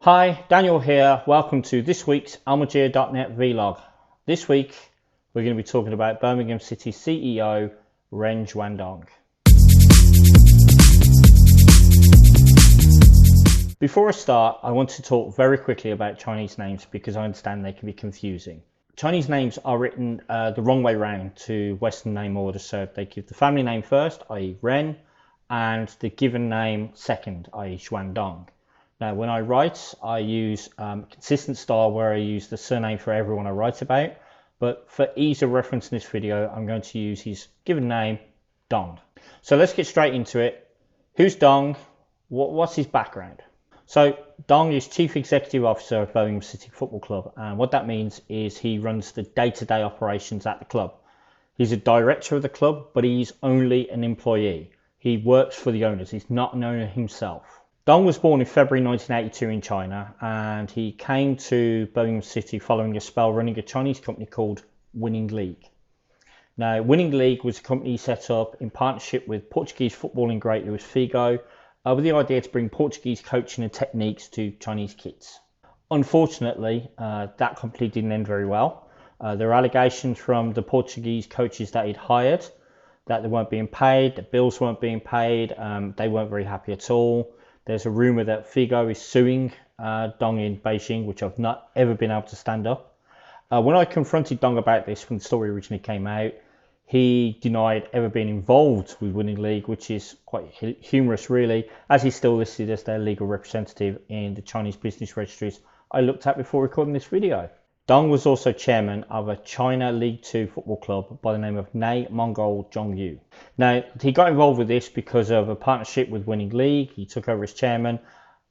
Hi, Daniel here. Welcome to this week's Almagier.net vlog. This week we're going to be talking about Birmingham City CEO Ren Xuandong. Before I start, I want to talk very quickly about Chinese names because I understand they can be confusing. Chinese names are written the wrong way round to Western name order, so they give the family name first, i.e. Ren, and the given name second, i.e. Xuandong. Now, when I write, I use consistent style where I use the surname for everyone I write about. But for ease of reference in this video, I'm going to use his given name, Dong. So let's get straight into it. Who's Dong? What's his background? So Dong is Chief Executive Officer of Birmingham City Football Club. And what that means is he runs the day-to-day operations at the club. He's a director of the club, but he's only an employee. He works for the owners. He's not an owner himself. Dong was born in February 1982 in China, and he came to Birmingham City following a spell running a Chinese company called Winning League. Now, Winning League was a company set up in partnership with Portuguese footballing great Luis Figo, with the idea to bring Portuguese coaching and techniques to Chinese kids. Unfortunately, that company didn't end very well. There were allegations from the Portuguese coaches that he'd hired that they weren't being paid, the bills weren't being paid, they weren't very happy at all. There's a rumour that Figo is suing Dong in Beijing, which I've not ever been able to stand up. When I confronted Dong about this when the story originally came out, he denied ever being involved with Winning League, which is quite humorous really, as he's still listed as their legal representative in the Chinese business registries I looked at before recording this video. Dong was also chairman of a China League 2 football club by the name of Nei Mongol Zhongyu. Now, he got involved with this because of a partnership with Winning League. He took over as chairman,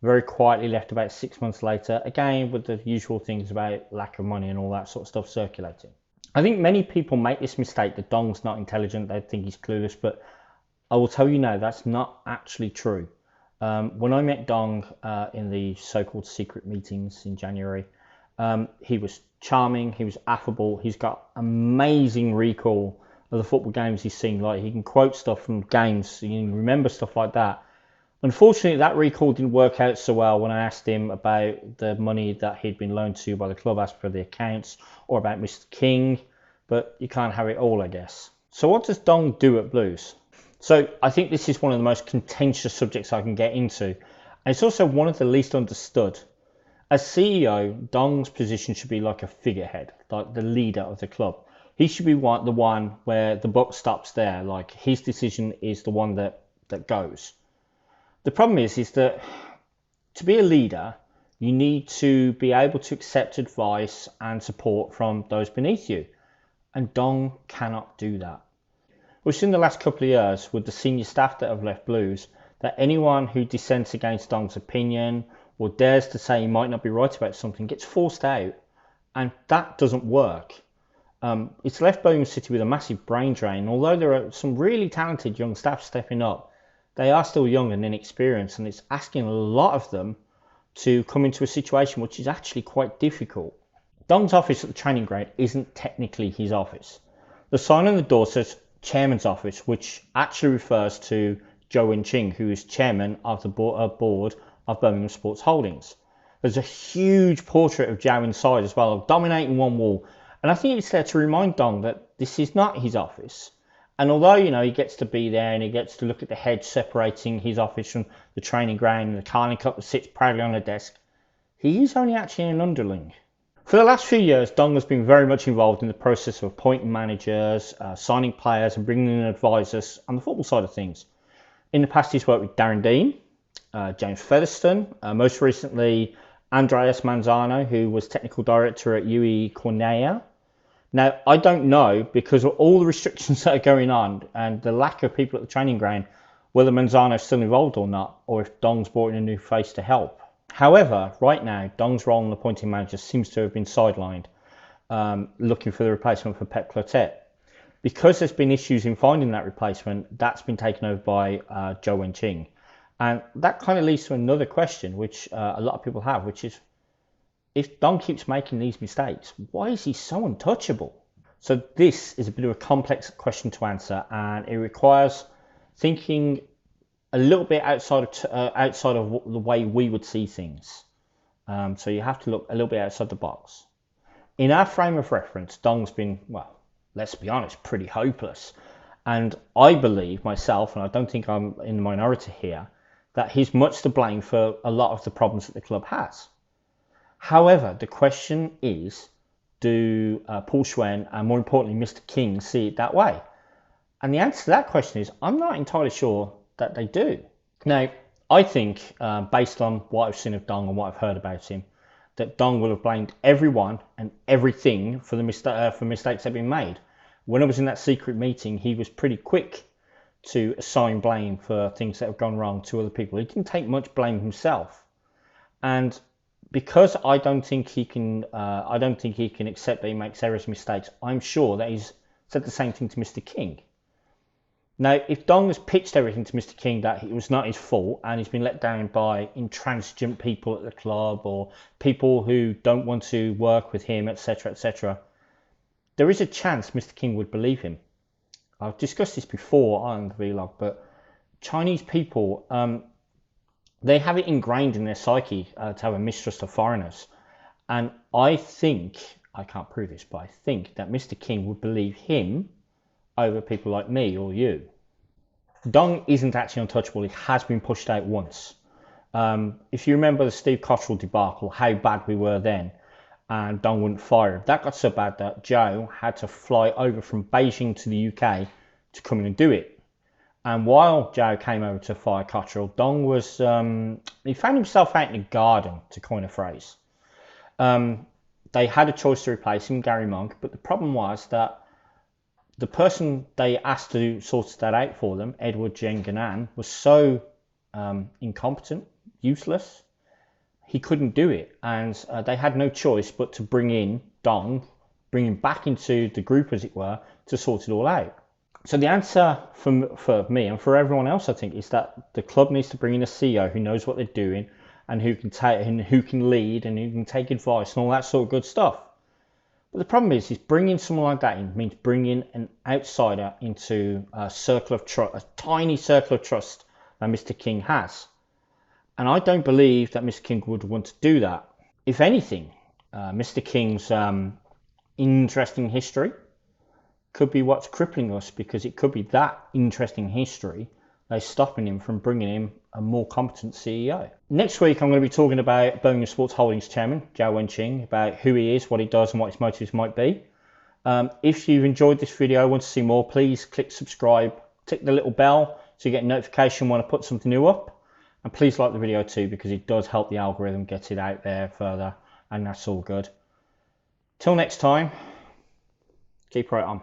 very quietly left about 6 months later, again with the usual things about lack of money and all that sort of stuff circulating. I think many people make this mistake that Dong's not intelligent, they think he's clueless, but I will tell you now that's not actually true. When I met Dong in the so-called secret meetings in January, he was charming, he was affable, he's got amazing recall of the football games he's seen. Like, he can quote stuff from games, he can remember stuff like that. Unfortunately, that recall didn't work out so well when I asked him about the money that he'd been loaned to by the club as per the accounts, or about Mr. King, but you can't have it all, I guess. So what does Dong do at Blues? So I think this is one of the most contentious subjects I can get into, and it's also one of the least understood. As CEO, Dong's position should be like a figurehead, like the leader of the club. He should be the one where the buck stops there, like his decision is the one that goes. The problem is that to be a leader, you need to be able to accept advice and support from those beneath you. And Dong cannot do that. We've seen the last couple of years with the senior staff that have left Blues, that anyone who dissents against Dong's opinion or dares to say he might not be right about something gets forced out, and that doesn't work. It's left Birmingham City with a massive brain drain. Although there are some really talented young staff stepping up, they are still young and inexperienced, and it's asking a lot of them to come into a situation which is actually quite difficult. Dong's office at the training ground isn't technically his office. The sign on the door says Chairman's Office, which actually refers to Zhou Wenqing, who is chairman of the board of Birmingham Sports Holdings. There's a huge portrait of Zhou inside as well, dominating one wall. And I think it's there to remind Dong that this is not his office. And although, he gets to be there and he gets to look at the hedge separating his office from the training ground and the Carling Cup that sits proudly on the desk, he is only actually an underling. For the last few years, Dong has been very much involved in the process of appointing managers, signing players and bringing in advisors on the football side of things. In the past, he's worked with Darren Dean, James Featherstone, most recently Andreas Manzano, who was technical director at UE Cornea. Now, I don't know, because of all the restrictions that are going on and the lack of people at the training ground, whether Manzano's still involved or not, or if Dong's brought in a new face to help. However, right now, Dong's role in appointing managers seems to have been sidelined, looking for the replacement for Pep Clotet. Because there's been issues in finding that replacement, that's been taken over by Zhou Wenqing. And that kind of leads to another question, which a lot of people have, which is, if Dong keeps making these mistakes, why is he so untouchable? So this is a bit of a complex question to answer, and it requires thinking a little bit outside of the way we would see things. So you have to look a little bit outside the box. In our frame of reference, Dong's been, well, let's be honest, pretty hopeless. And I believe myself, and I don't think I'm in the minority here, that he's much to blame for a lot of the problems that the club has. However, the question is, do Paul Schwen and more importantly Mr. King see it that way? And the answer to that question is, I'm not entirely sure that they do. Now, I think, based on what I've seen of Dong and what I've heard about him, that Dong will have blamed everyone and everything for the mistakes that have been made. When I was in that secret meeting, he was pretty quick to assign blame for things that have gone wrong to other people. He didn't take much blame himself, and because I don't think he can accept that he makes errors and mistakes, I'm sure that he's said the same thing to Mr. King. Now, if Dong has pitched everything to Mr. King that it was not his fault and he's been let down by intransigent people at the club or people who don't want to work with him, etc., etc., there is a chance Mr. King would believe him. I've discussed this before on the vlog, but Chinese people, they have it ingrained in their psyche to have a mistrust of foreigners. And I think, I can't prove this, but I think that Mr. King would believe him over people like me or you. Dong isn't actually untouchable. He has been pushed out once. If you remember the Steve Cottrell debacle, how bad we were then, and Dong wouldn't fire him. That got so bad that Joe had to fly over from Beijing to the UK to come in and do it. And while Joe came over to fire Cottrell, Dong was, he found himself out in the garden, to coin a phrase. They had a choice to replace him, Gary Monk, but the problem was that the person they asked to sort that out for them, Edward Jenganan, was so incompetent, useless, he couldn't do it. And they had no choice but to bring in Dong, bring him back into the group, as it were, to sort it all out. So the answer for me and for everyone else, I think, is that the club needs to bring in a CEO who knows what they're doing and who can take and who can lead and who can take advice and all that sort of good stuff. But the problem is bringing someone like that in means bringing an outsider into a circle of trust, a tiny circle of trust that Mr. King has. And I don't believe that Mr. King would want to do that. If anything, Mr. King's interesting history could be what's crippling us, because it could be that interesting history that's stopping him from bringing in a more competent CEO. Next week, I'm going to be talking about Birmingham Sports Holdings chairman, Zhao Wenqing, about who he is, what he does, and what his motives might be. If you've enjoyed this video, want to see more, please click subscribe, tick the little bell so you get a notification when I put something new up. And please like the video too, because it does help the algorithm get it out there further, and that's all good. Till next time, keep right on.